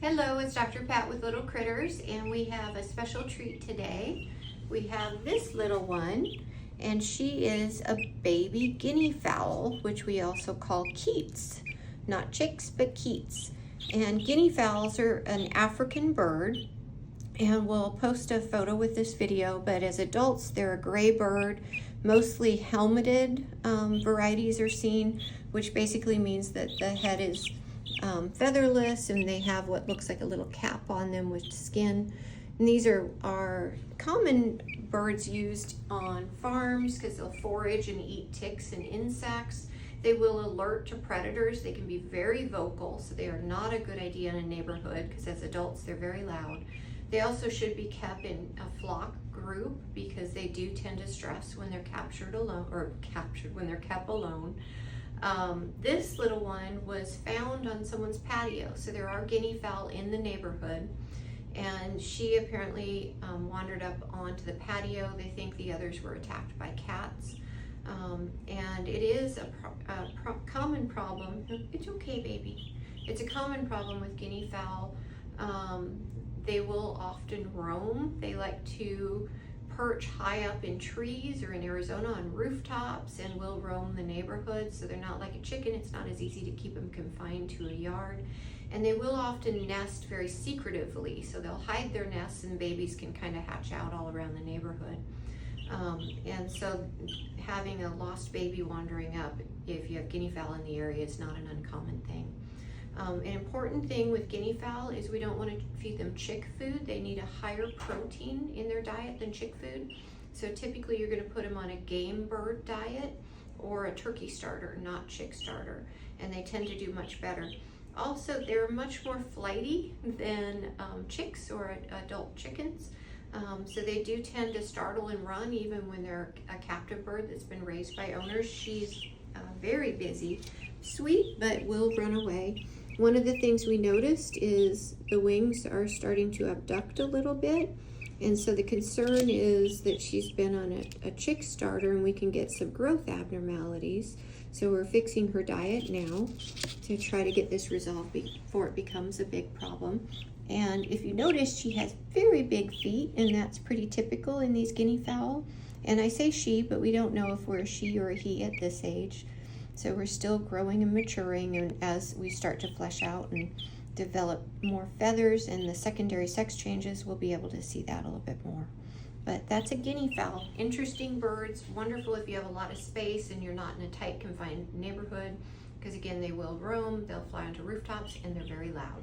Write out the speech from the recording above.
Hello, it's Dr. Pat with Little Critters, and we have a special treat today. We have this little one, and she is a baby guinea fowl, which we also call keats. Not chicks, but keats. And guinea fowls are an African bird, and we'll post a photo with this video, but as adults, they're a gray bird. Mostly helmeted varieties are seen, which basically means that the head is featherless, and they have what looks like a little cap on them with skin. And these are common birds used on farms because they'll forage and eat ticks and insects. They will alert to predators. They can be very vocal, so they are not a good idea in a neighborhood because as adults they're very loud. They also should be kept in a flock group because they do tend to stress when they're when they're kept alone. This little one was found on someone's patio, so there are guinea fowl in the neighborhood, and she apparently wandered up onto the patio. They think the others were attacked by cats, and it is a common problem. It's okay, baby. It's a common problem with guinea fowl. They will often roam. They like to perch high up in trees or in Arizona on rooftops and will roam the neighborhood. So they're not like a chicken. It's not as easy to keep them confined to a yard. And they will often nest very secretively. So they'll hide their nests and babies can kind of hatch out all around the neighborhood. And so having a lost baby wandering up, if you have guinea fowl in the area, is not an uncommon thing. An important thing with guinea fowl is we don't want to feed them chick food. They need a higher protein in their diet than chick food. So typically you're going to put them on a game bird diet or a turkey starter, not chick starter, and they tend to do much better. Also, they're much more flighty than chicks or adult chickens. So they do tend to startle and run even when they're a captive bird that's been raised by owners. She's very busy, sweet, but will run away. One of the things we noticed is the wings are starting to abduct a little bit, and so the concern is that she's been on a chick starter and we can get some growth abnormalities. So we're fixing her diet now to try to get this resolved before it becomes a big problem. And if you notice, she has very big feet, and that's pretty typical in these guinea fowl. And I say she, but we don't know if we're a she or a he at this age. So we're still growing and maturing, and as we start to flesh out and develop more feathers and the secondary sex changes, we'll be able to see that a little bit more. But that's a guinea fowl. Interesting birds, wonderful if you have a lot of space and you're not in a tight confined neighborhood, because again, they will roam, they'll fly onto rooftops, and they're very loud.